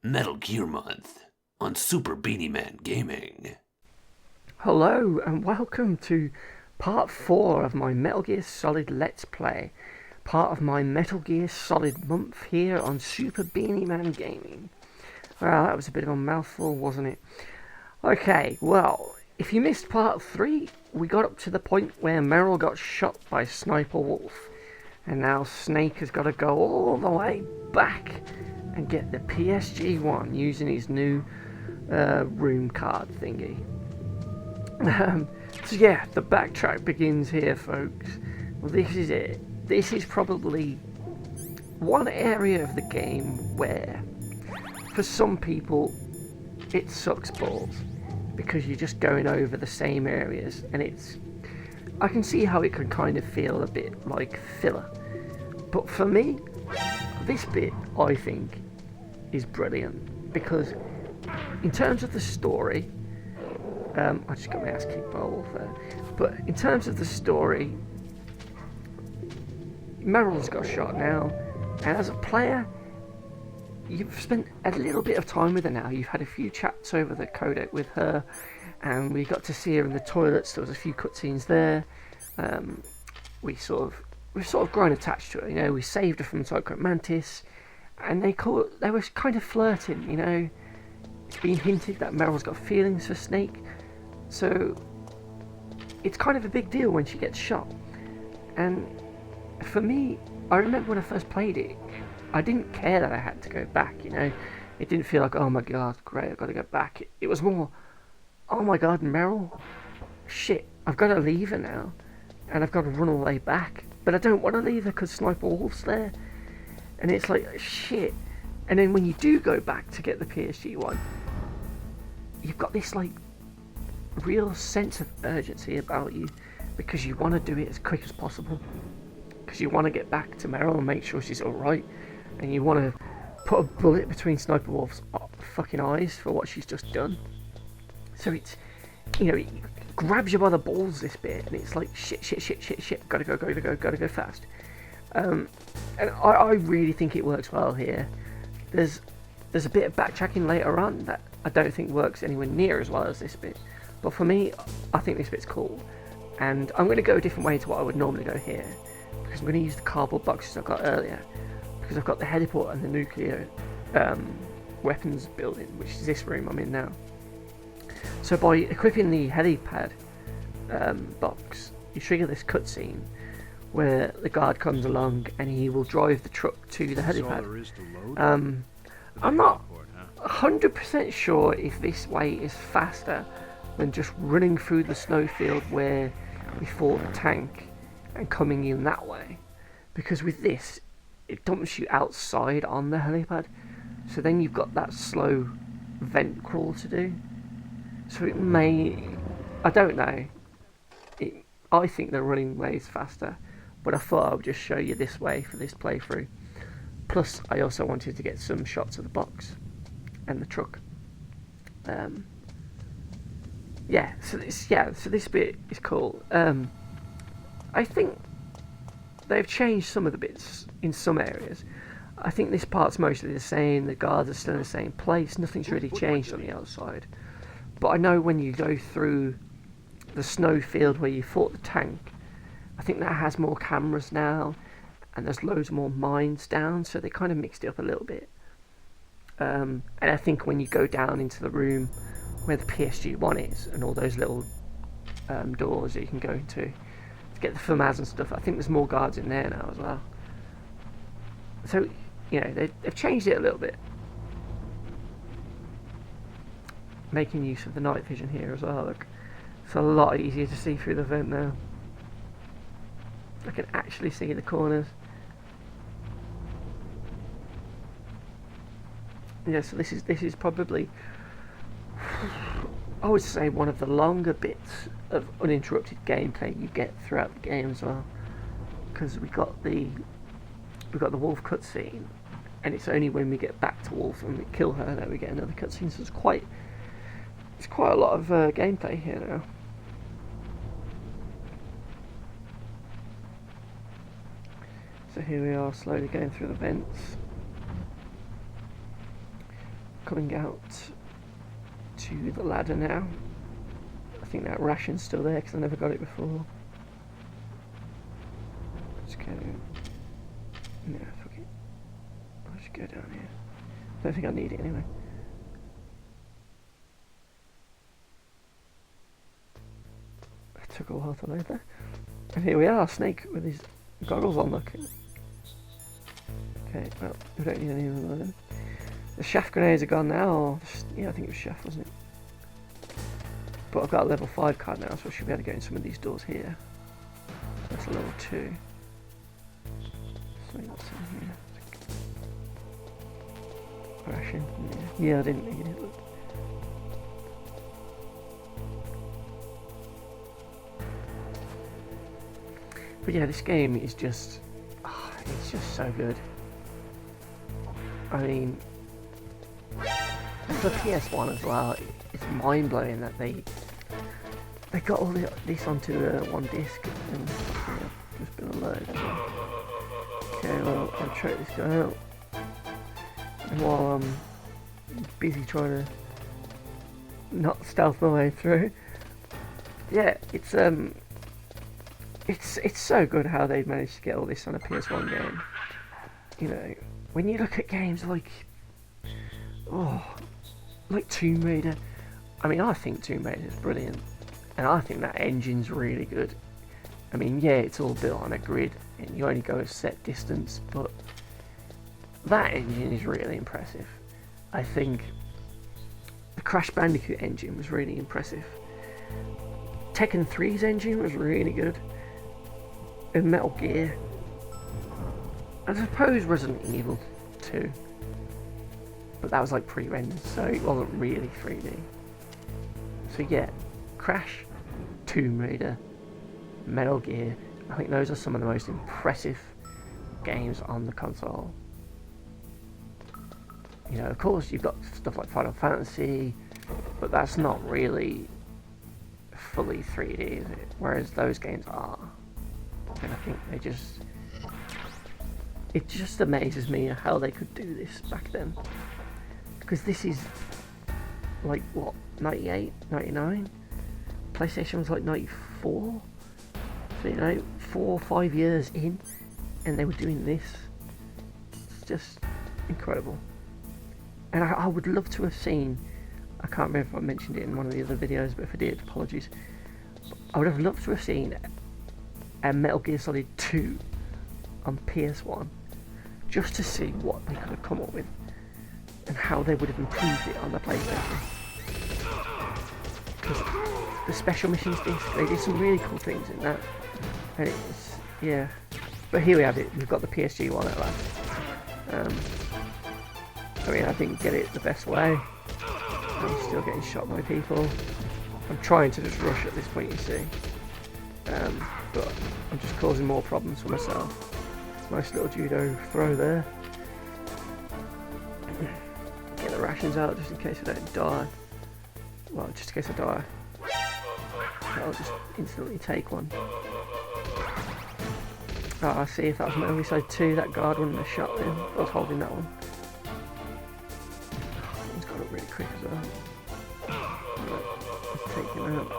Metal Gear Month on Super Beanie-man Gaming. Hello and welcome to part 4 of my Metal Gear Solid Let's Play. Part of my Metal Gear Solid month here on Super Beanie-man Gaming. Well, that was a bit of a mouthful, wasn't it? Okay, well, if you missed part 3, we got up to the point where Meryl got shot by Sniper Wolf. And now Snake has got to go all the way back and get the PSG-1 using his new room card thingy. So yeah, the backtrack begins here, folks. Well, this is it. This is probably one area of the game where, for some people, it sucks balls because you're just going over the same areas, and I can see how it can kind of feel a bit like filler. But for me, this bit, I think, is brilliant because in terms of the story, I just got my ass kicked by Wolf there. But in terms of the story, Meryl's got shot now, and as a player, you've spent a little bit of time with her now. You've had a few chats over the codec with her, and we got to see her in the toilets. There was a few cutscenes there. We've sort of grown attached to her. You know, we saved her from Psycho Mantis, and they were kind of flirting. You know, it's been hinted that Meryl's got feelings for Snake. So it's kind of a big deal when she gets shot. And for me, I remember when I first played it, I didn't care that I had to go back, you know. It didn't feel like, oh my god, great, I've got to go back. It was more, oh my god, Meryl, shit, I've got to leave her now. And I've got to run all the way back. But I don't want to leave her because Sniper Wolf's there. And it's like, shit. And then when you do go back to get the PSG-1, you've got this like real sense of urgency about you because you want to do it as quick as possible, because you want to get back to Meryl and make sure she's alright, and you want to put a bullet between Sniper Wolf's fucking eyes for what she's just done. So it's, you know, it grabs you by the balls, this bit, and it's like shit, gotta go fast. And I really think it works well here. There's a bit of backtracking later on that I don't think works anywhere near as well as this bit. But for me, I think this bit's cool. And I'm going to go a different way to what I would normally go here. Because I'm going to use the cardboard boxes I got earlier. Because I've got the heliport and the nuclear weapons building, which is this room I'm in now. So by equipping the helipad box, you trigger this cutscene where the guard comes along and he will drive the truck to the helipad. I'm not 100% sure if this way is faster than just running through the snowfield where we fought the tank and coming in that way, because with this it dumps you outside on the helipad, so then you've got that slow vent crawl to do. So it may, I don't know, I think the running way is faster, but I thought I would just show you this way for this playthrough. Plus I also wanted to get some shots of the box and the truck. So this bit is cool. I think they've changed some of the bits in some areas. I think this part's mostly the same. The guards are still in the same place. Nothing's really changed on the outside. But I know when you go through the snowfield where you fought the tank, I think that has more cameras now, and there's loads more mines down, so they kind of mixed it up a little bit. And I think when you go down into the room where the PSG-1 is, and all those little doors that you can go into to get the FAMAS and stuff, I think there's more guards in there now as well. So, you know, they've changed it a little bit, making use of the night vision here as well. Look, it's a lot easier to see through the vent now. I can actually see the corners. Yeah, so this is probably, I would say, one of the longer bits of uninterrupted gameplay you get throughout the game as well, because we got the Wolf cutscene, and it's only when we get back to Wolf and we kill her that we get another cutscene. So it's quite a lot of gameplay here now. So here we are, slowly going through the vents. coming out to the ladder now. I think that ration's still there because I never got it before. Let's go. No, fuck it. I'll just go down here. I don't think I need it anyway. It took a while to load there. And here we are, Snake with his goggles on, look. Okay, well, we don't need any of them. The shaft grenades are gone now, or yeah, I think it was shaft, wasn't it? But I've got a level 5 card now, so I should be able to go in some of these doors here. That's a level 2. So what's in here? Ration. Yeah, I didn't need it, look. But yeah, this game is just, it's just so good. I mean, for PS1 as well, it's mind blowing that they got all this onto one disc and just been a load. Okay, well, I'll try this guy out. And while I'm busy trying to not stealth my way through, yeah, it's so good how they've managed to get all this on a PS1 game. You know, when you look at games like, like Tomb Raider, I mean, I think Tomb Raider is brilliant, and I think that engine's really good. I mean, yeah, it's all built on a grid, and you only go a set distance, but that engine is really impressive. I think the Crash Bandicoot engine was really impressive. Tekken 3's engine was really good. And Metal Gear. I suppose Resident Evil 2. But that was like pre-rendered, so it wasn't really 3D. So yeah, Crash, Tomb Raider, Metal Gear. I think those are some of the most impressive games on the console. You know, of course you've got stuff like Final Fantasy, but that's not really fully 3D, is it? Whereas those games are. And I think it just amazes me how they could do this back then. Because this is like, what, 98, 99? PlayStation was like 94? So, you know, 4 or 5 years in, and they were doing this. It's just incredible. And I would love to have seen, I can't remember if I mentioned it in one of the other videos, but if I did, apologies. I would have loved to have seen a Metal Gear Solid 2 on PS1, just to see what they could have come up with, and how they would have improved it on the PlayStation. Because the Special Missions disc, they did some really cool things in that. And it's, yeah. But here we have it, we've got the PSG-1 at last. I mean, I didn't get it the best way. I'm still getting shot by people. I'm trying to just rush at this point, you see. But I'm just causing more problems for myself. Nice little judo throw there. Get the rations out just in case I don't die. Well, just in case I die. I'll just instantly take one. Oh, I see, if that was Metal Gear Solid 2, that guard wouldn't have shot him. I was holding that one. He's got up really quick as well. Right, let's take him out.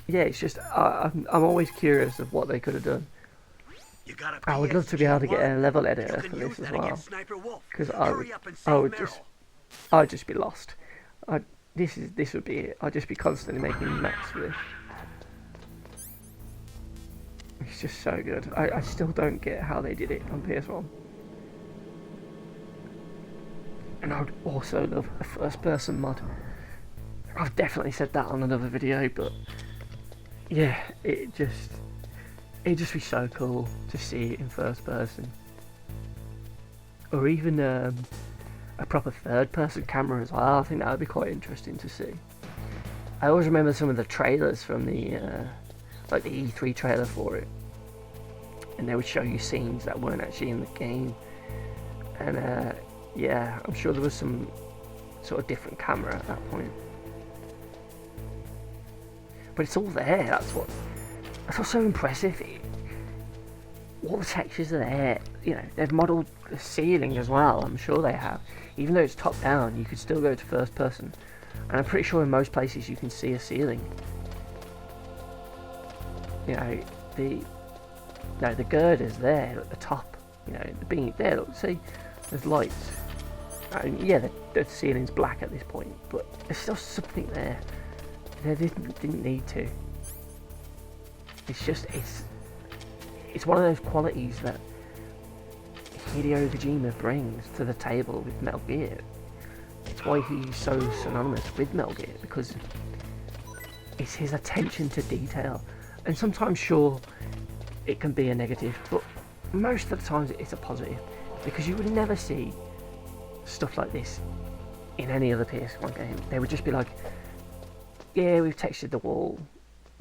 Yeah, it's just, I'm always curious of what they could have done. I would love to be able to get a level editor for this as well. Because I'd just be lost. This would be it. I'd just be constantly making maps for this. It's just so good. I still don't get how they did it on PS1. And I would also love a first person mod. I've definitely said that on another video, but yeah, it'd just be so cool to see it in first person. Or even a proper third person camera as well. I think that would be quite interesting to see. I always remember some of the trailers from the like the E3 trailer for it, and they would show you scenes that weren't actually in the game. And yeah, I'm sure there was some sort of different camera at that point. But it's all there. That's what's so impressive. all the textures are there. You know, they've modelled the ceiling as well. I'm sure they have. Even though it's top down, you could still go to first person. And I'm pretty sure in most places you can see a ceiling. You know, the girders there at the top. You know, the beam there. Look, see, there's lights. And yeah, the ceiling's black at this point, but there's still something there. They didn't need to. It's just it's one of those qualities that Hideo Kojima brings to the table with Metal Gear. It's why he's so synonymous with Metal Gear, because it's his attention to detail. And sometimes, sure, it can be a negative, but most of the times it's a positive, because you would never see stuff like this in any other PS1 game. They would just be like, yeah, we've textured the wall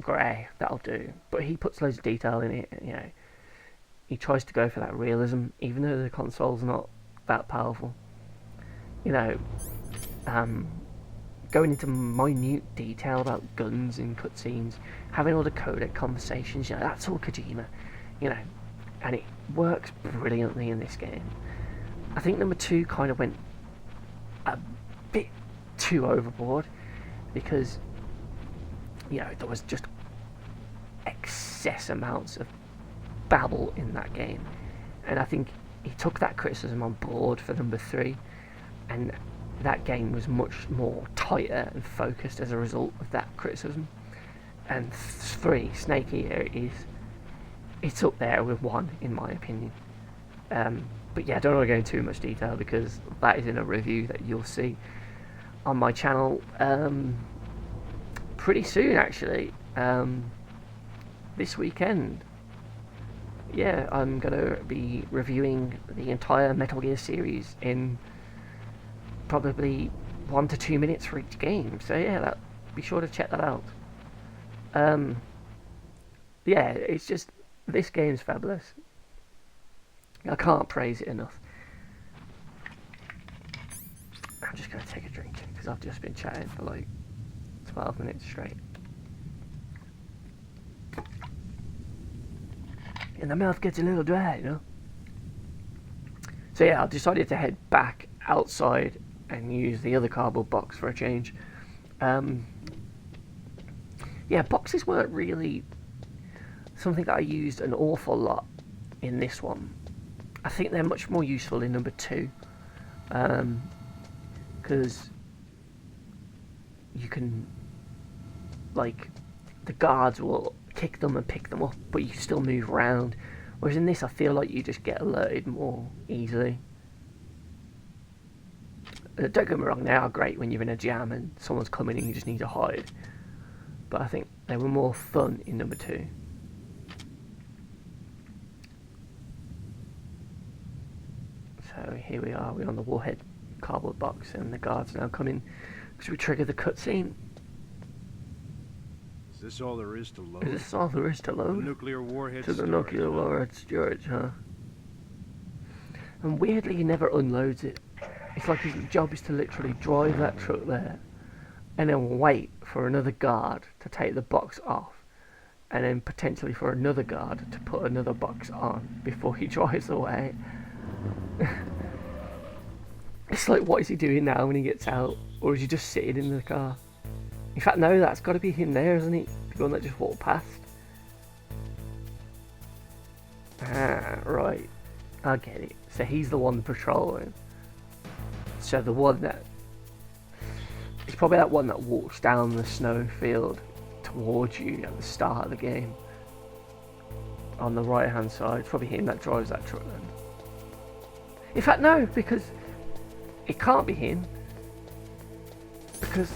grey, that'll do. But he puts loads of detail in it, you know. He tries to go for that realism, even though the console's not that powerful. You know, going into minute detail about guns in cutscenes, having all the codec conversations, you know, that's all Kojima, you know. And it works brilliantly in this game. I think number 2 kind of went a bit too overboard, because, you know, there was just excess amounts of babble in that game, and I think he took that criticism on board for number 3, and that game was much more tighter and focused as a result of that criticism. And 3, Snake Eater, it's up there with 1 in my opinion. But yeah, I don't want to go into too much detail, because that is in a review that you'll see on my channel pretty soon, actually. This weekend. Yeah, I'm going to be reviewing the entire Metal Gear series in probably 1 to 2 minutes for each game. So yeah, be sure to check that out. Yeah, it's just, this game's fabulous. I can't praise it enough. I'm just going to take a drink, because I've just been chatting for like 12 minutes straight. And the mouth gets a little dry, you know. So yeah, I decided to head back outside and use the other cardboard box for a change. Yeah, boxes weren't really something that I used an awful lot in this one. I think they're much more useful in number 2, because you can, like, the guards will kick them and pick them up, but you can still move around. Whereas in this, I feel like you just get alerted more easily. Don't get me wrong, they are great when you're in a jam and someone's coming and you just need to hide. But I think they were more fun in number 2. So here we are, we're on the Warhead cardboard box, and the guards now come in because we trigger the cutscene. Is this all there is to load? Is this all there is to load? The nuclear warhead to the storage, nuclear warhead storage, huh? And weirdly, he never unloads it. It's like his job is to literally drive that truck there and then wait for another guard to take the box off, and then potentially for another guard to put another box on before he drives away. It's like, what is he doing now when he gets out? Or is he just sitting in the car? In fact, no, that's got to be him there, isn't it? The one that just walked past. Ah, right. I get it. So he's the one patrolling. So the one that... It's probably that one that walks down the snow field towards you at the start of the game. On the right hand side. It's probably him that drives that truck then. In fact, no, because it can't be him. Because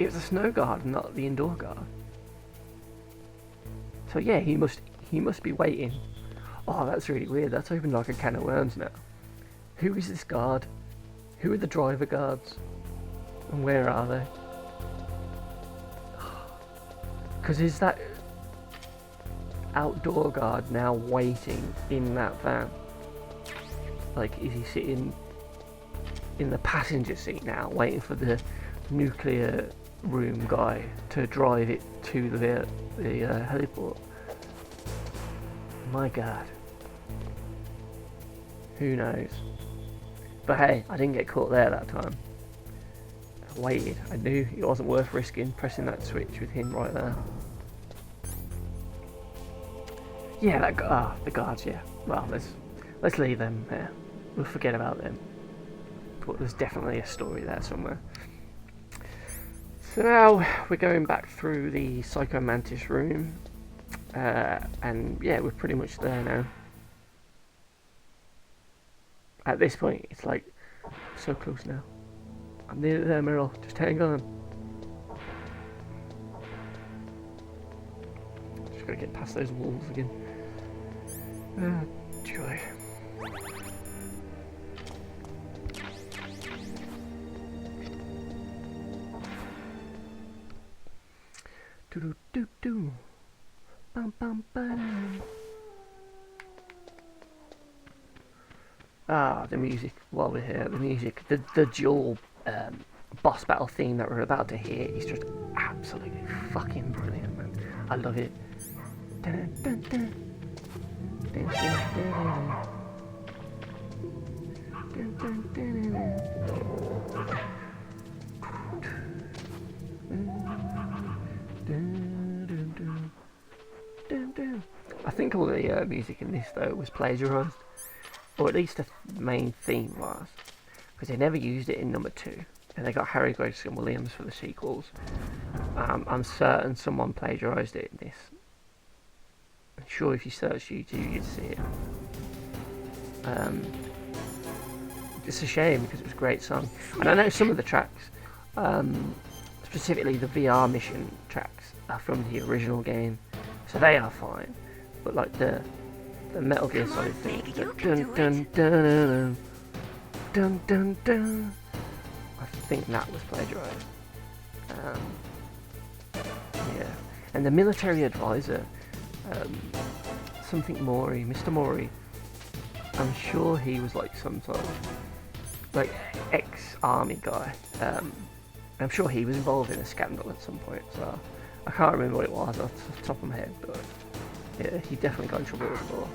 it was a snow guard, not the indoor guard. So yeah, he must be waiting. Oh, that's really weird. That's opened like a can of worms now. Who is this guard? Who are the driver guards? And where are they? Because is that outdoor guard now waiting in that van? Like, is he sitting in the passenger seat now, waiting for the nuclear room guy to drive it to the heliport? My God. Who knows? But hey, I didn't get caught there that time. I waited. I knew it wasn't worth risking pressing that switch with him right there. Yeah, the guards. Yeah. Well, let's leave them there. We'll forget about them. But there's definitely a story there somewhere. So now we're going back through the Psycho Mantis room, and yeah, we're pretty much there now. At this point, it's like so close now. I'm nearly there, Meryl. Just hang on. Just gotta get past those walls again. Joy. Do do do do. Bum bum bum. Ah, the music. While we're here, the music. The dual boss battle theme that we're about to hear is just absolutely fucking brilliant, man. I love it. Dun, dun, dun. Dun, dun, dun. Dun, dun, dun, dun. I think all the music in this though was plagiarised, or at least the main theme was, because they never used it in number 2, and they got Harry Gregson Williams for the sequels. I'm certain someone plagiarised it in this. I'm sure if you search YouTube you'd see it. It's a shame because it was a great song, and I know some of the tracks, specifically the VR mission tracks, are from the original game, so they are fine. But like the Metal Gear Solid thing, dun dun dun dun dun dun, I think that was plagiarised. Yeah, and the military advisor, something Mori, Mr. Mori. I'm sure he was like some sort of like ex-army guy. I'm sure he was involved in a scandal at some point, so I can't remember what it was off the top of my head, but yeah, he definitely got in trouble with the law.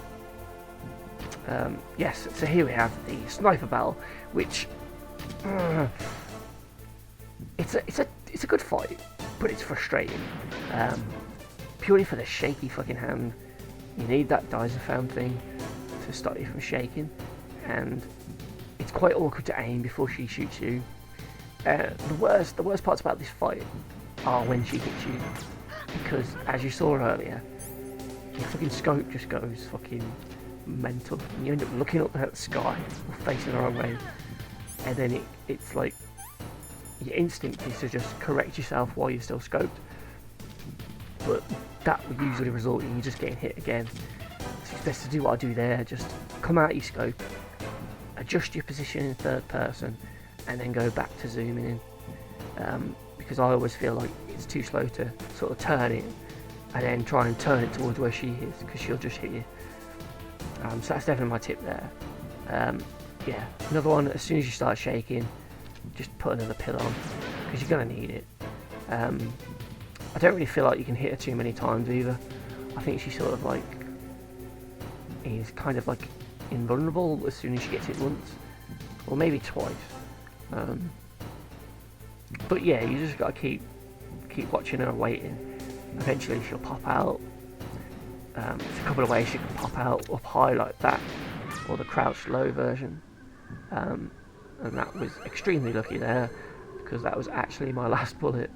Yes, so here we have the sniper battle, which it's a good fight, but it's frustrating. Purely for the shaky fucking hand. You need that diazophone thing to stop you from shaking, and it's quite awkward to aim before she shoots you. The worst parts about this fight are when she hits you, because as you saw earlier, your fucking scope just goes fucking mental, and you end up looking up at the sky or facing the wrong way, and then it's like your instinct is to just correct yourself while you're still scoped, but that would usually result in you just getting hit again. So it's best to do what I do there, just come out your scope, adjust your position in third person, and then go back to zooming in, because I always feel like it's too slow to sort of turn it and then try and turn it towards where she is, because she'll just hit you. So that's definitely my tip there. Yeah, another one, as soon as you start shaking, just put another pill on, because you're going to need it. I don't really feel like you can hit her too many times either. I think she sort of like is kind of like invulnerable as soon as she gets hit once, or maybe twice. But yeah, you just gotta keep watching her and waiting. Eventually she'll pop out. There's a couple of ways she can pop out: up high like that, or the crouched low version. And that was extremely lucky there, because that was actually my last bullet.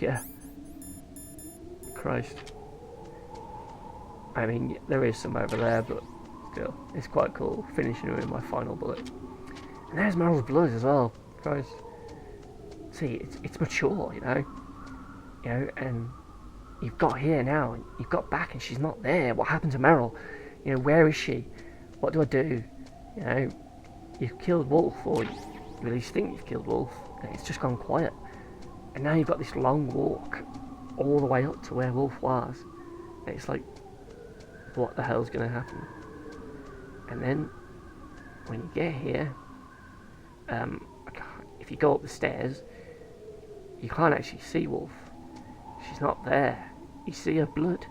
Yeah. Christ. I mean, there is some over there, but still, it's quite cool finishing with my final bullet. And there's Meryl's blood as well. Christ. See, it's mature, you know, and you've got here now, and you've got back, and she's not there. What happened to Meryl? You know, where is she? What do I do? You know, you've killed Wolf, or you at least think you've killed Wolf, and it's just gone quiet. And now you've got this long walk all the way up to where Wolf was. And it's like, what the hell's going to happen? And then, when you get here, if you go up the stairs, you can't actually see Wolf. She's not there. You see her blood,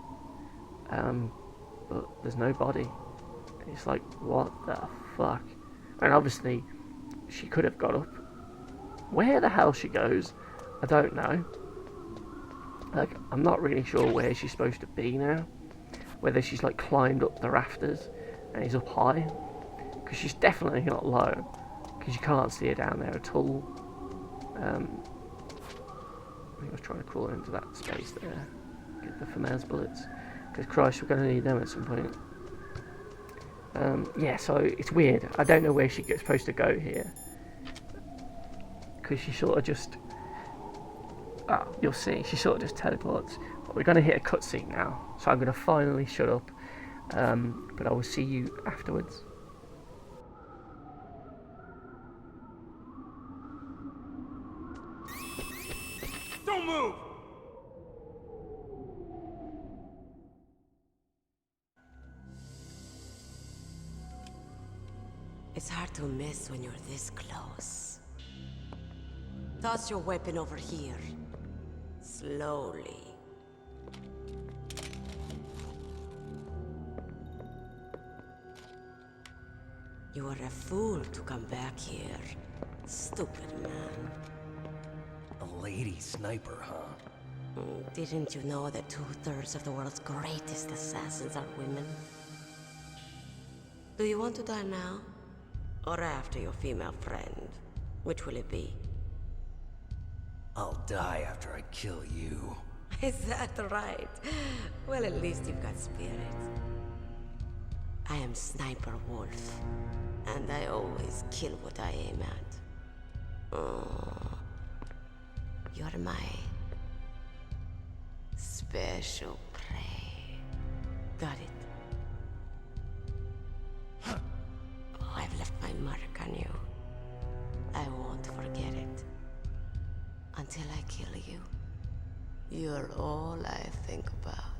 but there's no body. It's like, what the fuck? And obviously, she could have got up. Where the hell she goes, I don't know. Like, I'm not really sure where she's supposed to be now. Whether she's like climbed up the rafters and is up high. Because she's definitely not low. Because you can't see her down there at all. I think I was trying to crawl into that space there. Get the FAMAS bullets. Because Christ, we're going to need them at some point. Yeah, so it's weird. I don't know where she's supposed to go here. Because she sort of just... Oh, you'll see. She sort of just teleports. But we're going to hit a cutscene now. So I'm going to finally shut up. But I will see you afterwards. Don't move! It's hard to miss when you're this close. Toss your weapon over here. Slowly. You are a fool to come back here. Stupid man. A lady sniper, huh? Didn't you know that 2/3 of the world's greatest assassins are women? Do you want to die now? Or after your female friend? Which will it be? I'll die after I kill you. Is that right? Well, at least you've got spirit. I am Sniper Wolf, and I always kill what I aim at. Oh, you're my special prey. Got it? Oh, I've left my mark on you. I won't forget it. Until I kill you. You're all I think about.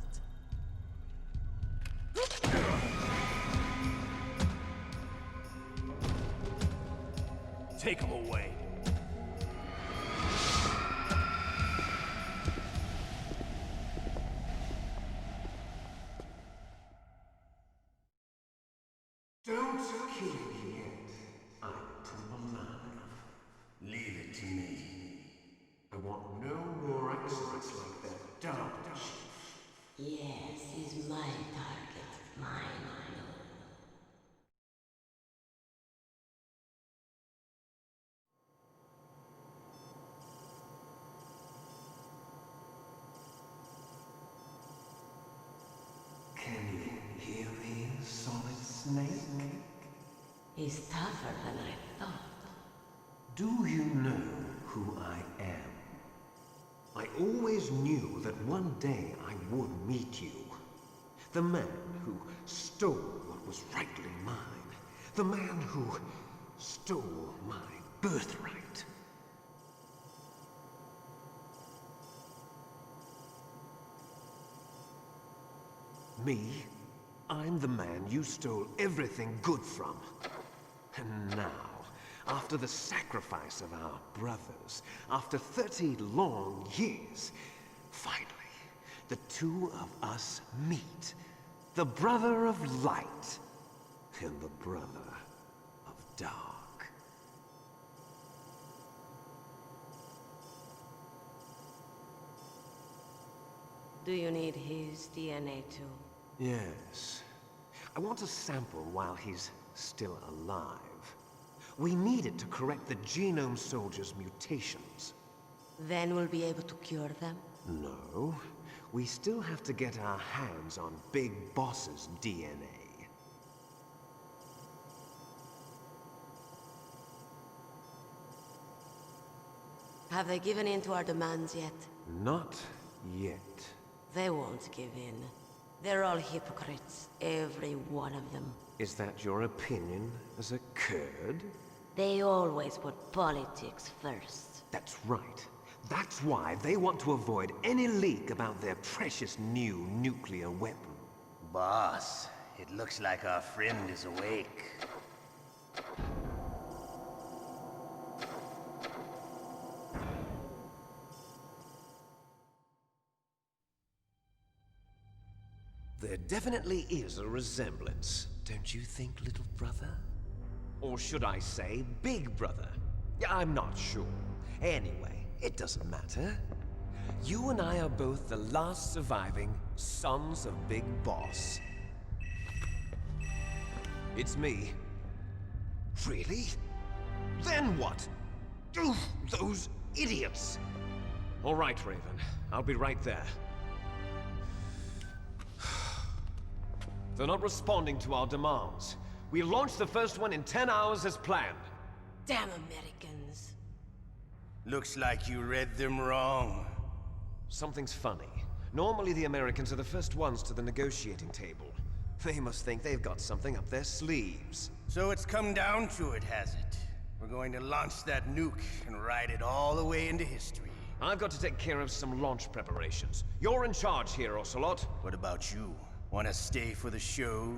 Take him away. Don't kill me yet. I'm alive. Leave it to me. I want no more accidents like that. Don't. Yes, he's my target. Mine alone. Can you hear me, Solid Snake? He's tougher than I thought. Do you know who I am? I always knew that one day I would meet you. The man who stole what was rightly mine. The man who stole my birthright. Me? I'm the man you stole everything good from. And now, after the sacrifice of our brothers, after 30 long years, finally, the two of us meet. The brother of light and the brother of dark. Do you need his DNA too? Yes. I want a sample while he's still alive. We need it to correct the Genome Soldier's mutations. Then we'll be able to cure them? No. We still have to get our hands on Big Boss's DNA. Have they given in to our demands yet? Not yet. They won't give in. They're all hypocrites, every one of them. Is that your opinion as a Kurd? They always put politics first. That's right. That's why they want to avoid any leak about their precious new nuclear weapon. Boss, it looks like our friend is awake. There definitely is a resemblance. don't you think, little brother? Or should I say, big brother? I'm not sure. Anyway, it doesn't matter. You and I are both the last surviving sons of Big Boss. It's me. Really? Then what? Oof, those idiots! All right, Raven. I'll be right there. They're not responding to our demands. We launched the first one in 10 hours as planned. Damn Americans. Looks like you read them wrong. Something's funny. Normally the Americans are the first ones to the negotiating table. They must think they've got something up their sleeves. So it's come down to it, has it? We're going to launch that nuke and ride it all the way into history. I've got to take care of some launch preparations. You're in charge here, Ocelot. What about you? Want to stay for the show?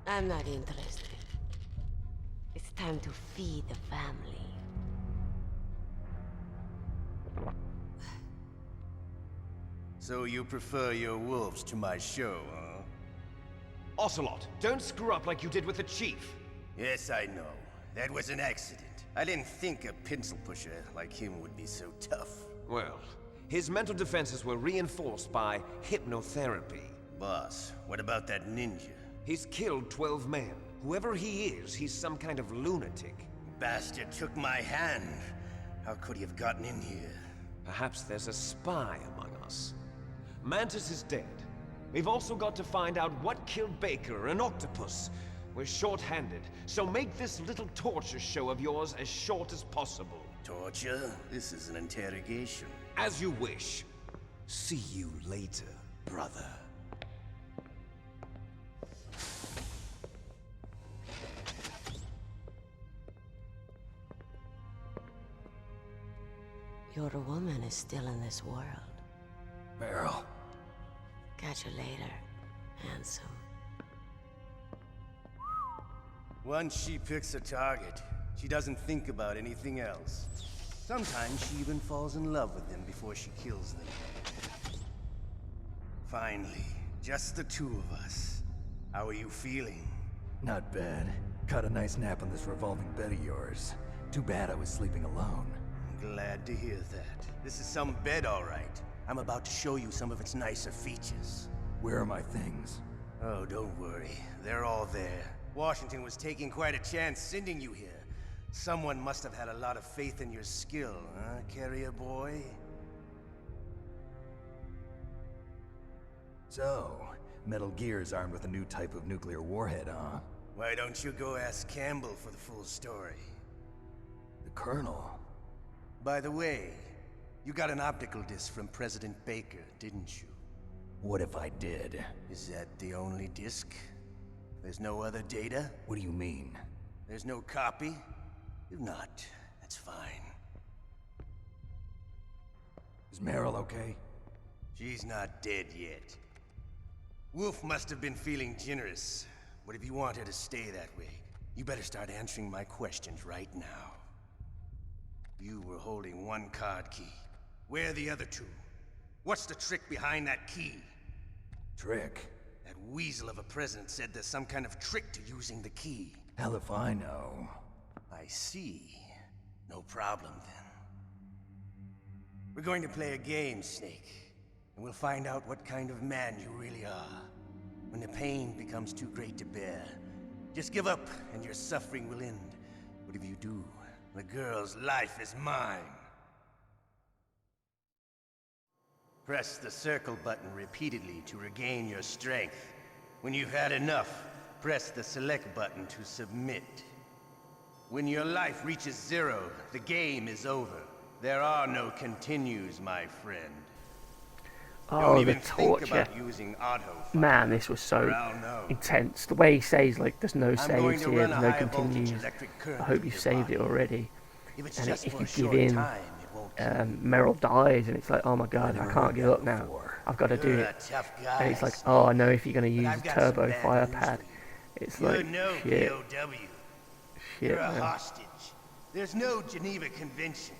I'm not interested. It's time to feed the family. So you prefer your wolves to my show, huh? Ocelot, don't screw up like you did with the chief. Yes, I know. That was an accident. I didn't think a pencil pusher like him would be so tough. Well, his mental defenses were reinforced by hypnotherapy. Boss, what about that ninja? He's killed 12 men. Whoever he is, he's some kind of lunatic. Bastard took my hand. How could he have gotten in here? Perhaps there's a spy among us. Mantis is dead. We've also got to find out what killed Baker and Octopus. We're short-handed, so make this little torture show of yours as short as possible. Torture? This is an interrogation. As you wish. See you later, brother. Your woman is still in this world. Meryl. Catch you later, handsome. Once she picks a target, she doesn't think about anything else. Sometimes she even falls in love with them before she kills them. Finally, just the two of us. How are you feeling? Not bad. Caught a nice nap on this revolving bed of yours. Too bad I was sleeping alone. I'm glad to hear that. This is some bed, all right. I'm about to show you some of its nicer features. Where are my things? Oh, don't worry. They're all there. Washington was taking quite a chance sending you here. Someone must have had a lot of faith in your skill, huh, carrier boy? So, Metal Gear's armed with a new type of nuclear warhead, huh? Why don't you go ask Campbell for the full story? The Colonel? By the way, you got an optical disc from President Baker, didn't you? What if I did? Is that the only disc? There's no other data? What do you mean? There's no copy? If not, that's fine. Is Meryl okay? She's not dead yet. Wolf must have been feeling generous. But if you want her to stay that way, you better start answering my questions right now. You were holding one card key. Where are the other two? What's the trick behind that key? Trick? That weasel of a president said there's some kind of trick to using the key. Hell if I know. I see. No problem then. We're going to play a game, Snake. And we'll find out what kind of man you really are. When the pain becomes too great to bear, just give up and your suffering will end. But if you do, the girl's life is mine. Press the circle button repeatedly to regain your strength. When you've had enough, press the select button to submit. When your life reaches 0, the game is over. There are no continues, my friend. Oh, Don't the even think torture. about using auto. Man, this was so I'll know. intense. The way he says, like, there's no I'm going saves to here, run there's a no high voltage continues. electric current I hope through you've your saved it body. already. If it's And just if for you a short give in, time, it won't kill you. Meryl dies, and it's like, oh my god, I can't give up now. I've got to do You're it. a tough guy, And it's like, Snake. oh, I know if you're going to use I've a got turbo some bad fire news pad. for you. It's You're like, no shit, POW. shit, You're a man. hostage. There's no Geneva Convention.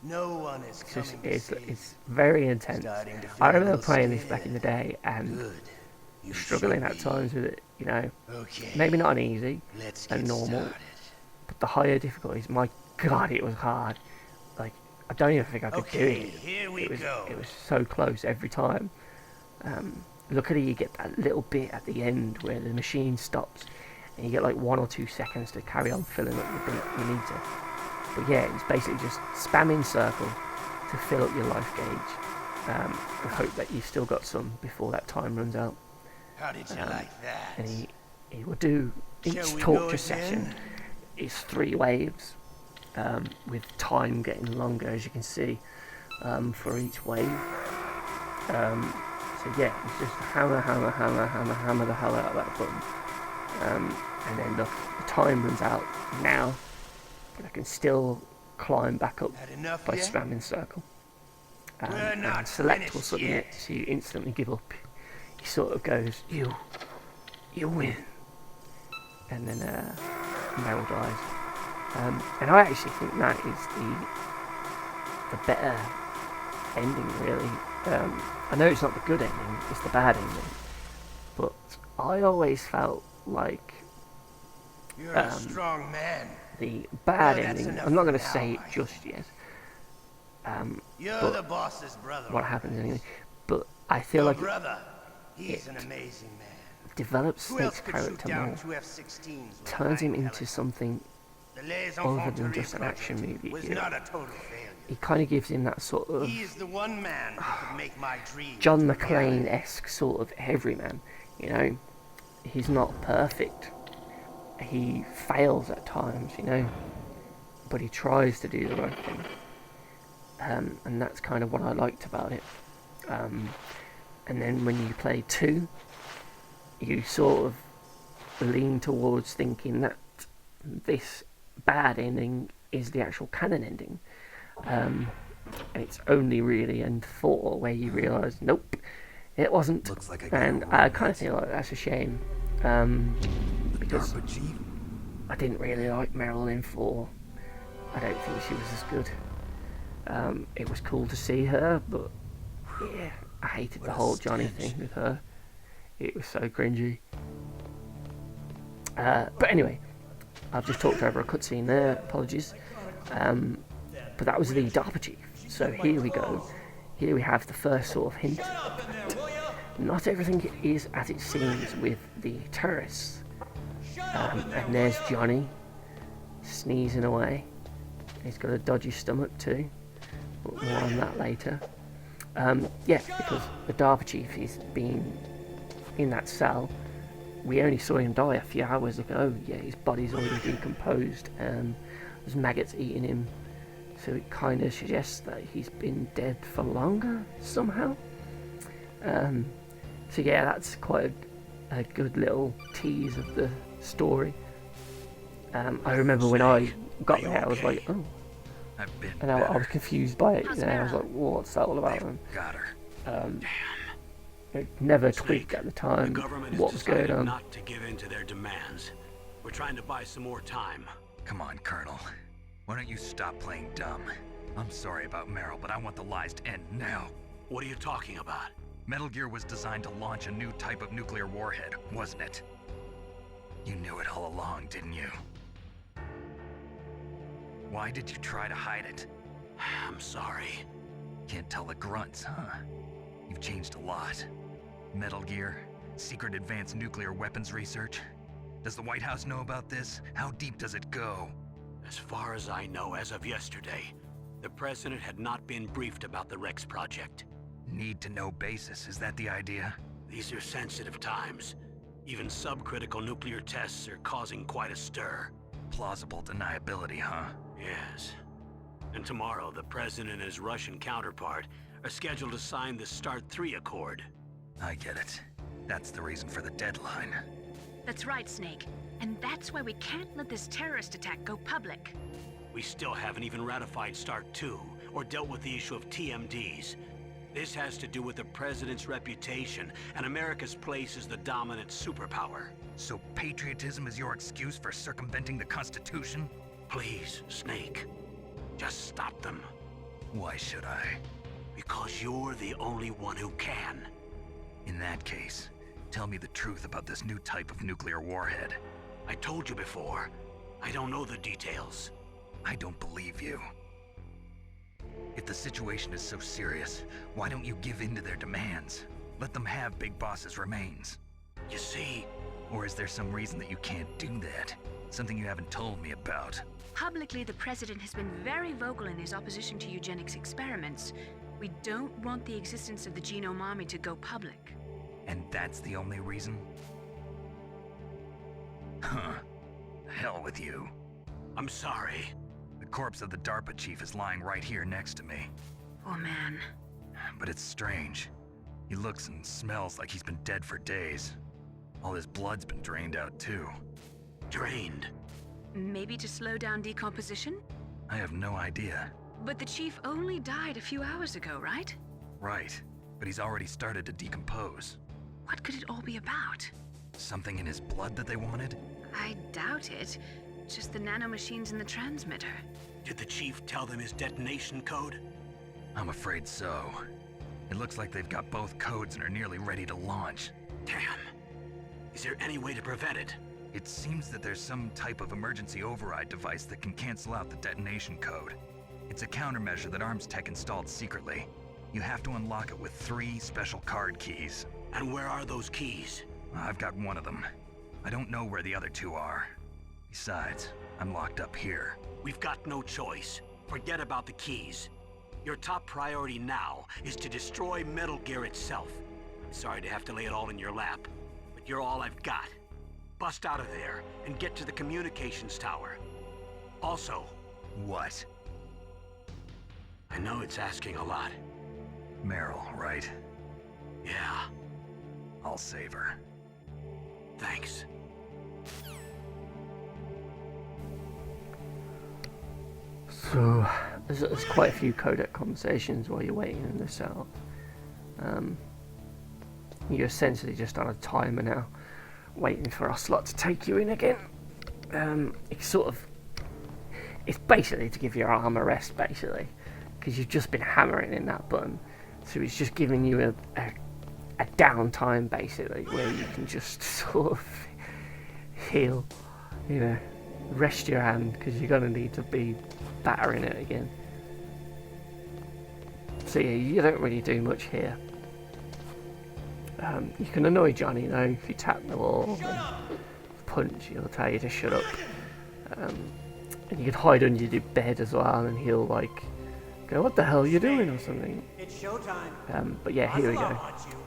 No one is It's just, coming to save you. it's very intense. Starting to feel I a remember little playing this back scared. in the day, and Good. struggling at times with it, you know. Okay. Maybe not an easy Let's and get normal, started. but the higher difficulties, my God, it was hard. Like, I don't even think I could do Okay, it. here we go. It was so close every time. Luckily, you get that little bit at the end where the machine stops, and you get like 1 or 2 seconds to carry on filling up your meter. But yeah, it's basically just spamming circle to fill up your life gauge, and hope that you've still got some before that time runs out. How did you like that? And he will do each Shall we torture go session again? is 3 waves, with time getting longer, as you can see, for each wave. So yeah, it's just hammer the hell out of that button. And then look, the time runs out now, but I can still climb back up Had enough by yet? spamming circle. We're And not select will finished submit, yet. so you instantly give up. He sort of goes, you win. And then Meryl dies. And I actually think that is the better ending, really. I know it's not the good ending, it's the bad ending. But I always felt like You're a strong man. the bad Well, that's ending, enough I'm not for going to now, say it I just yet. You're but the boss's brother. what happens anyway. But I feel Your like brother. He's it an amazing man. it develops Who else Snake's could shoot character down more, 2 F-16s with turns him flying into helicopters? something The liaison other infantry than just an project action movie was hero. not a total failure. It kind of gives him that sort of He is the one man who could make my dream. John into a reality. McClane-esque sort of everyman, you know. He's not perfect. He fails at times, you know, but he tries to do the right thing. And that's kind of what I liked about it. And then when you play 2, you sort of lean towards thinking that this bad ending is the actual canon ending. And it's only really in 4 where you realise, nope, it wasn't. Looks like I got And a I room kind of missing. feel like that's a shame. Because DARPA chief? I didn't really like Meryl in 4. I don't think she was as good. It was cool to see her, but yeah, I hated What the a whole Johnny stench. thing with her. It was so cringy. But anyway, I've just talked over a cutscene there, apologies. But that was the DARPA chief. So here we go. Here we have the first sort of hint. Not everything is as it seems with the terrorists. And there's Johnny, sneezing away. He's got a dodgy stomach too. But more on that later. Yeah, because the DARPA chief is being in that cell. We only saw him die a few hours ago. Yeah, his body's already decomposed. There's maggots eating him. So it kind of suggests that he's been dead for longer somehow. So yeah, that's quite a good little tease of the story. I remember when I got there, I was like, oh, I've been and I was confused by it. How's And I was Mara? like, what's that all about? And got her. it never Snake, clicked at the The time government what has was going decided on. not to give in to their demands. We're trying to buy some more time. Come on, Colonel. Why don't you stop playing dumb? I'm sorry about Meryl, but I want the lies to end now. What are you talking about? Metal Gear was designed to launch a new type of nuclear warhead, wasn't it? You knew it all along, didn't you? Why did you try to hide it? I'm sorry. Can't tell the grunts, huh? You've changed a lot. Metal Gear, secret advanced nuclear weapons research. Does the White House know about this? How deep does it go? As far as I know, as of yesterday, the president had not been briefed about the Rex project. Need to know basis, is that the idea? These are sensitive times. Even subcritical nuclear tests are causing quite a stir. Plausible deniability, huh? Yes. And tomorrow, the president and his Russian counterpart are scheduled to sign the START 3 Accord. I get it. That's the reason for the deadline. That's right, Snake. And that's why we can't let this terrorist attack go public. We still haven't even ratified START 2 or dealt with the issue of TMDs. This has to do with the president's reputation and America's place as the dominant superpower. So patriotism is your excuse for circumventing the Constitution? Please, Snake, just stop them. Why should I? Because you're the only one who can. In that case, Tell me the truth about this new type of nuclear warhead. I told you before. I don't know the details. I don't believe you. If the situation is so serious, why don't you give in to their demands? Let them have Big Boss's remains. You see... Or is there some reason that you can't do that? Something you haven't told me about? Publicly, the president has been very vocal in his opposition to eugenics experiments. We don't want the existence of the genome army to go public. And that's the only reason? Huh. Hell with you. I'm sorry. The corpse of the DARPA chief is lying right here next to me. Oh man. But it's strange. He looks and smells like he's been dead for days. All his blood's been drained out too. Drained? Maybe to slow down decomposition? I have no idea. But the chief only died a few hours ago, right? Right, but he's already started to decompose. What could it all be about? Something in his blood that they wanted? I doubt it. Just the nanomachines in the transmitter. Did the chief tell them his detonation code? I'm afraid so. It looks like they've got both codes and are nearly ready to launch. Damn. Is there any way to prevent it? It seems that there's some type of emergency override device that can cancel out the detonation code. It's a countermeasure that Arms Tech installed secretly. You have to unlock it with 3 special card keys. And where are those keys? I've got one of them. I don't know where the other 2 are. Besides, I'm locked up here. We've got no choice. Forget about the keys. Your top priority now is to destroy Metal Gear itself. Sorry to have to lay it all in your lap, but you're all I've got. Bust out of there and get to the communications tower. Also... What? I know it's asking a lot. Meryl, right? Yeah. I'll save her. Thanks. So, there's quite a few codec conversations while you're waiting in this out. You're essentially just on a timer now, waiting for our slot to take you in again. It's basically to give your arm a rest, basically, because you've just been hammering in that button. So it's just giving you a downtime, basically, where you can just sort of heal, rest your hand, because you're going to need to be battering it again. So yeah, you don't really do much here. You can annoy Johnny, though, if you tap the wall and punch, he'll tell you to shut up. And you can hide under your bed as well, and he'll go, "What the hell are you doing?" or something. It's showtime. But yeah, here we go.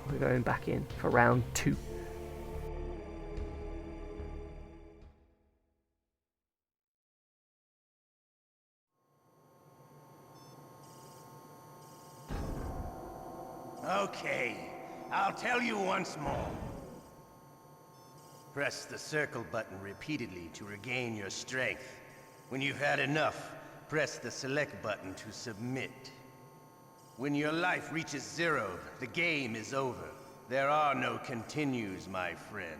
We're going back in for round 2. Okay, I'll tell you once more. Press the circle button repeatedly to regain your strength. When you've had enough, press the select button to submit. When your life reaches 0, the game is over. There are no continues, my friend.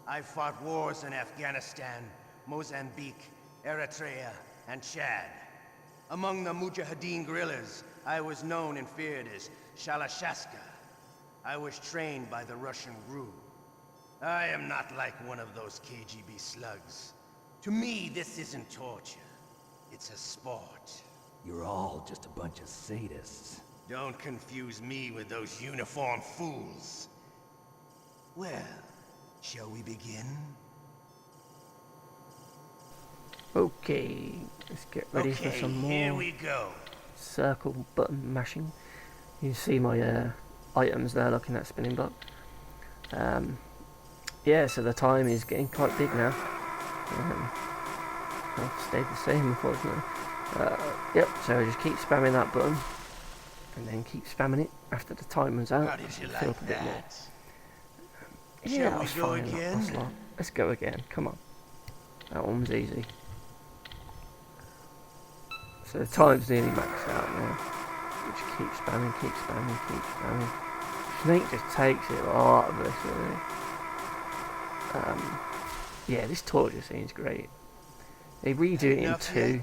I've fought wars in Afghanistan, Mozambique, Eritrea, and Chad. Among the Mujahideen guerrillas, I was known and feared as Shalashaska. I was trained by the Russian GRU. I am not like one of those KGB slugs. To me, this isn't torture. It's a sport. You're all just a bunch of sadists. Don't confuse me with those uniformed fools. Well, shall we begin? Okay, let's get ready for some more. Here we go. Circle button mashing. You can see my items there looking at spinning block. Yeah, so the time is getting quite big now. I've stayed the same, unfortunately. Yep, so just keep spamming that button, and then keep spamming it after the time runs out. How did you Fill like up a bit more. that? Yeah, Shall that we was go fine. again? That was Let's go again. Come on. That one was easy. So the time's nearly maxed out now. Just keep spamming, keep spamming, keep spamming. Snake just takes it all out of this, really. Yeah, this torture scene's great. They redo it in 2,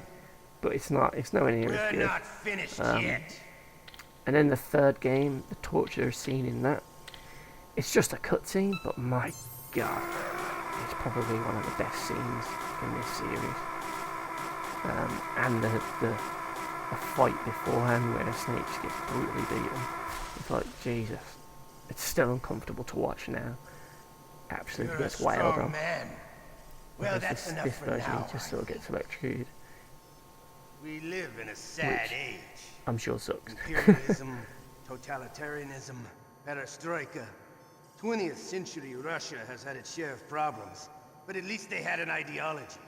but it's nowhere near as We're good. not finished yet. And then the third game, the torture scene in that It's just a cutscene, but my god, it's probably one of the best scenes in this series. And the fight beforehand where Snake just gets brutally beaten. It's like, Jesus. It's still uncomfortable to watch now. Absolutely gets wailed on. Man. Well, that's enough this for version now. he just still gets electrocuted. We live in a sad Which age. I'm sure sucks. Imperialism, totalitarianism, perestroika. 20th century Russia has had its share of problems, but at least they had an ideology.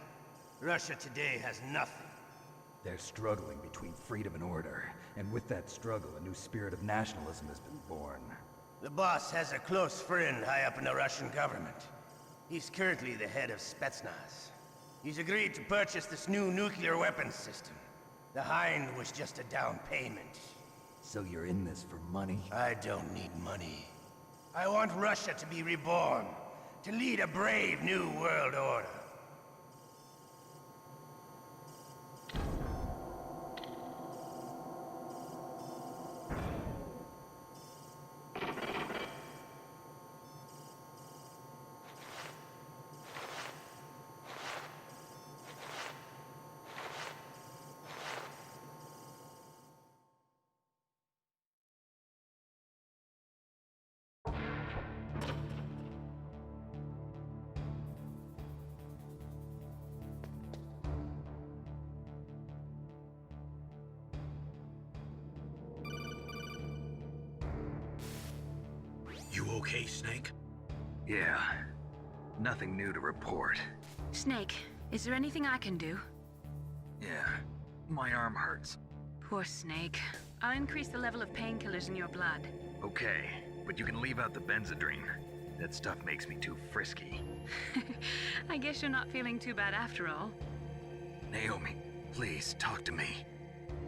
Russia today has nothing. They're struggling between freedom and order, and with that struggle, a new spirit of nationalism has been born. The boss has a close friend high up in the Russian government. He's currently the head of Spetsnaz. He's agreed to purchase this new nuclear weapons system. The Hind was just a down payment. So you're in this for money? I don't need money. I want Russia to be reborn, to lead a brave new world order. You okay, Snake? Yeah. Nothing new to report. Snake, is there anything I can do? Yeah. My arm hurts. Poor Snake. I'll increase the level of painkillers in your blood. Okay, but you can leave out the Benzedrine. That stuff makes me too frisky. I guess you're not feeling too bad after all. Naomi, please talk to me.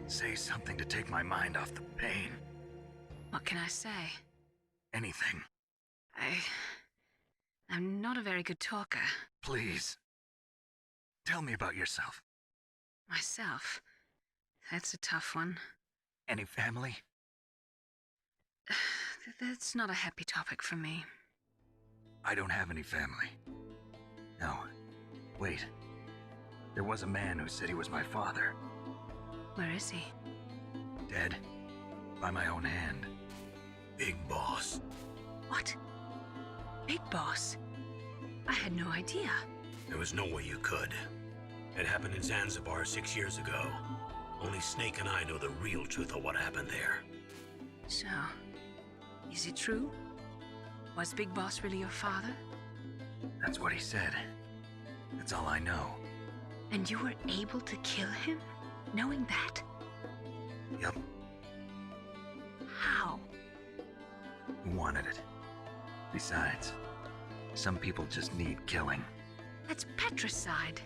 Say something to take my mind off the pain. What can I say? Anything. I'm not a very good talker. Please. Tell me about yourself. Myself? That's a tough one. Any family? That's not a happy topic for me. I don't have any family. No. Wait. There was a man who said he was my father. Where is he? Dead. By my own hand. Big Boss. What? Big Boss? I had no idea. There was no way you could. It happened in Zanzibar 6 years ago. Only Snake and I know the real truth of what happened there. So, is it true? Was Big Boss really your father? That's what he said. That's all I know. And you were able to kill him, knowing that? Yup. How? He wanted it. Besides, some people just need killing. That's patricide.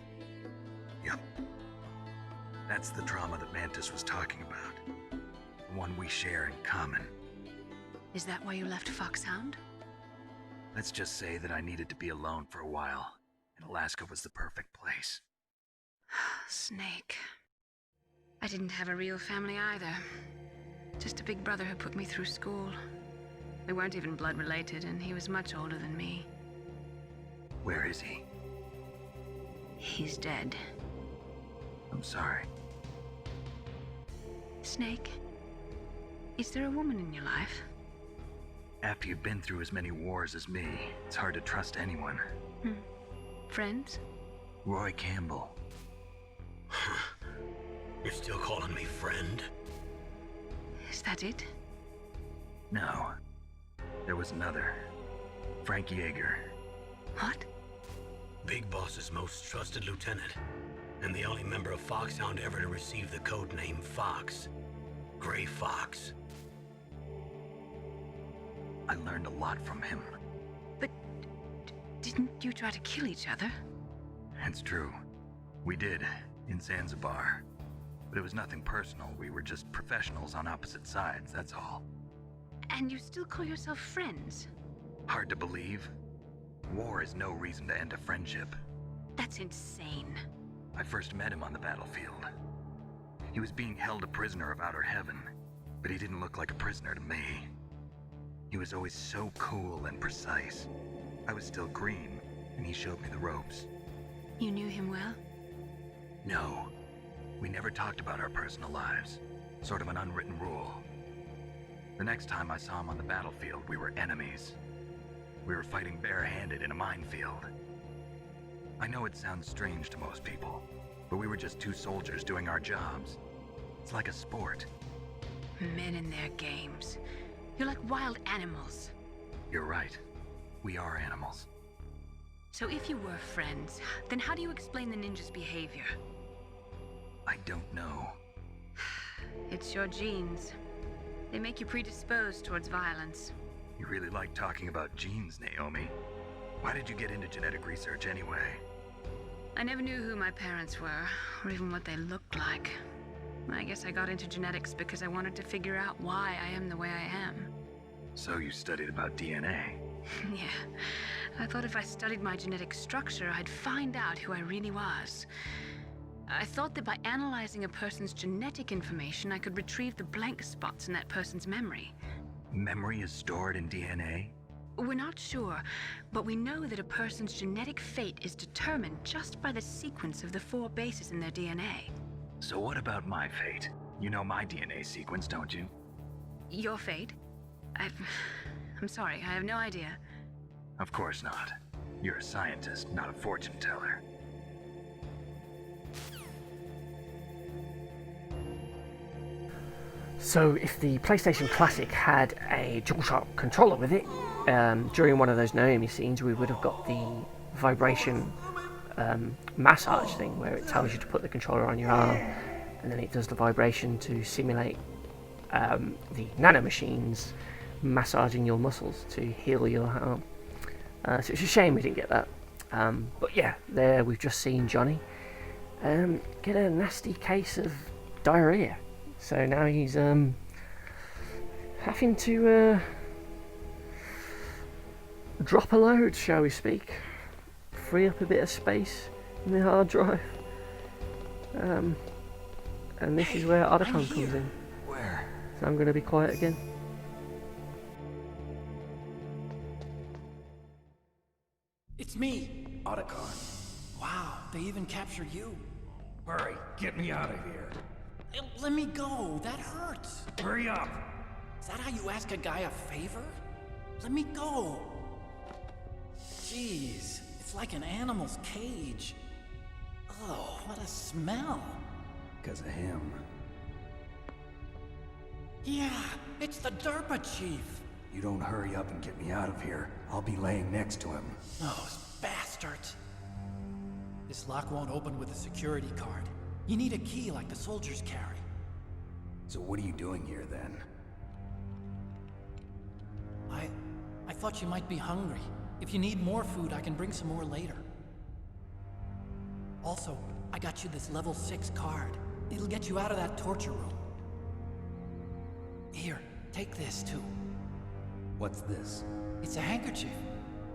Yup. That's the trauma that Mantis was talking about. The one we share in common. Is that why you left Foxhound? Let's just say that I needed to be alone for a while, and Alaska was the perfect place. Snake. I didn't have a real family either. Just a big brother who put me through school. We weren't even blood related, and he was much older than me. Where is he? He's dead. I'm sorry. Snake, is there a woman in your life? After you've been through as many wars as me, it's hard to trust anyone. Friends? Roy Campbell. You're still calling me friend? Is that it? No. There was another. Frank Yeager. What? Big Boss's most trusted lieutenant, and the only member of Foxhound ever to receive the code name Fox. Gray Fox. I learned a lot from him. But didn't you try to kill each other? It's true. We did, in Zanzibar. But it was nothing personal. We were just professionals on opposite sides, that's all. And you still call yourself friends? Hard to believe. War is no reason to end a friendship. That's insane. I first met him on the battlefield. He was being held a prisoner of outer heaven, but he didn't look like a prisoner to me. He was always so cool and precise. I was still green, and he showed me the ropes. You knew him well? No, we never talked about our personal lives. Sort of an unwritten rule. The next time I saw him on the battlefield, we were enemies. We were fighting barehanded in a minefield. I know it sounds strange to most people, but we were just two soldiers doing our jobs. It's like a sport. Men and their games. You're like wild animals. You're right. We are animals. So if you were friends, then how do you explain the ninja's behavior? I don't know. It's your genes. They make you predisposed towards violence. You really like talking about genes, Naomi. Why did you get into genetic research anyway? I never knew who my parents were, or even what they looked like. I guess I got into genetics because I wanted to figure out why I am the way I am. So you studied about DNA? Yeah. I thought if I studied my genetic structure, I'd find out who I really was. I thought that by analyzing a person's genetic information, I could retrieve the blank spots in that person's memory. Memory is stored in DNA? We're not sure, but we know that a person's genetic fate is determined just by the sequence of the 4 bases in their DNA. So what about my fate? You know my DNA sequence, don't you? Your fate? I'm sorry, I have no idea. Of course not. You're a scientist, not a fortune teller. So if the PlayStation Classic had a DualShock controller with it, during one of those Naomi scenes we would have got the vibration massage thing where it tells you to put the controller on your arm and then it does the vibration to simulate the nanomachines massaging your muscles to heal your arm. So it's a shame we didn't get that. But yeah, there we've just seen Johnny get a nasty case of diarrhea. So now he's having to drop a load, shall we speak. Free up a bit of space in the hard drive. And this is where Autocar comes in. Where? So I'm going to be quiet again. It's me! Autocar. Wow, they even captured you. Hurry, get me out of here. Let me go, that hurts. Hurry up! Is that how you ask a guy a favor? Let me go. Jeez, it's like an animal's cage. Oh, what a smell. Because of him. Yeah, it's the Derpa Chief. You don't hurry up and get me out of here, I'll be laying next to him. Those bastards. This lock won't open with a security card. You need a key like the soldiers carry. So what are you doing here then? I thought you might be hungry. If you need more food, I can bring some more later. Also, I got you this level 6 card. It'll get you out of that torture room. Here, take this too. What's this? It's a handkerchief.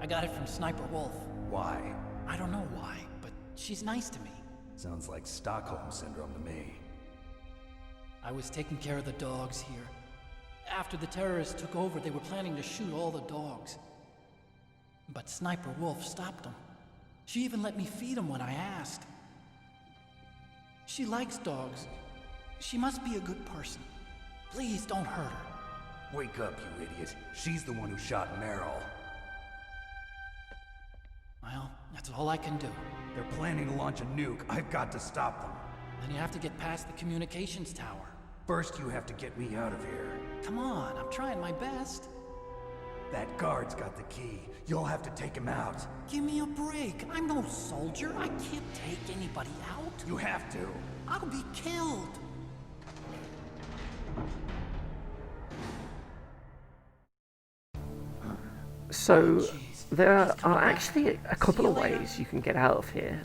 I got it from Sniper Wolf. Why? I don't know why, but she's nice to me. Sounds like Stockholm Syndrome to me. I was taking care of the dogs here. After the terrorists took over, they were planning to shoot all the dogs. But Sniper Wolf stopped them. She even let me feed them when I asked. She likes dogs. She must be a good person. Please don't hurt her. Wake up, you idiot. She's the one who shot Meryl. Well, that's all I can do. They're planning to launch a nuke. I've got to stop them. Then you have to get past the communications tower. First, you have to get me out of here. Come on, I'm trying my best. That guard's got the key. You'll have to take him out. Give me a break. I'm no soldier. I can't take anybody out. You have to. I'll be killed. So there are actually a couple of ways you can get out of here.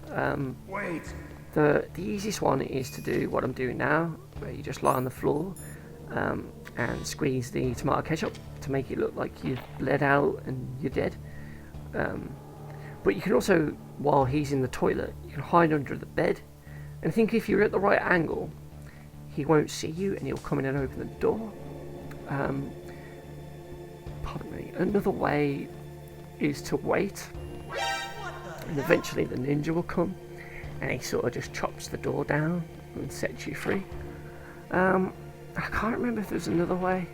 Wait! The easiest one is to do what I'm doing now, where you just lie on the floor and squeeze the tomato ketchup to make it look like you're bled out and you're dead. But you can also, while he's in the toilet, you can hide under the bed. And I think if you're at the right angle, he won't see you and he'll come in and open the door. pardon me, another way is to wait, and eventually the ninja will come, and he sort of just chops the door down and sets you free. I can't remember if there's another way.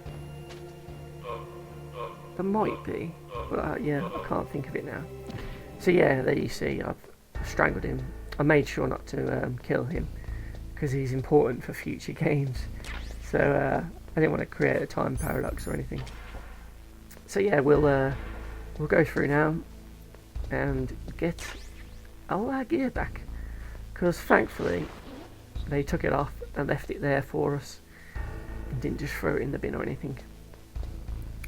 There might be, but yeah, I can't think of it now. So yeah, there you see, I've strangled him. I made sure not to kill him, because he's important for future games. So I didn't want to create a time paradox or anything. So yeah, we'll go through now and get all our gear back, because thankfully they took it off and left it there for us and didn't just throw it in the bin or anything.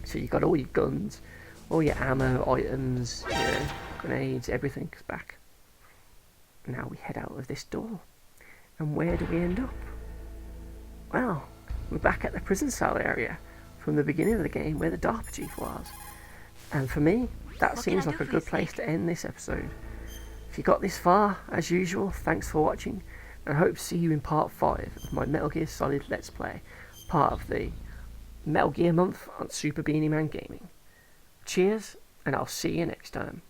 So you got all your guns, all your ammo, items, you know, grenades, everything's back. Now we head out of this door, and where do we end up? Well, we're back at the prison cell area from the beginning of the game where the DARPA chief was. And for me, that seems like a good place to end this episode. If you got this far, as usual, thanks for watching, and I hope to see you in part 5 of my Metal Gear Solid Let's Play, part of the Metal Gear month on Super Beanie-man Gaming. Cheers, and I'll see you next time.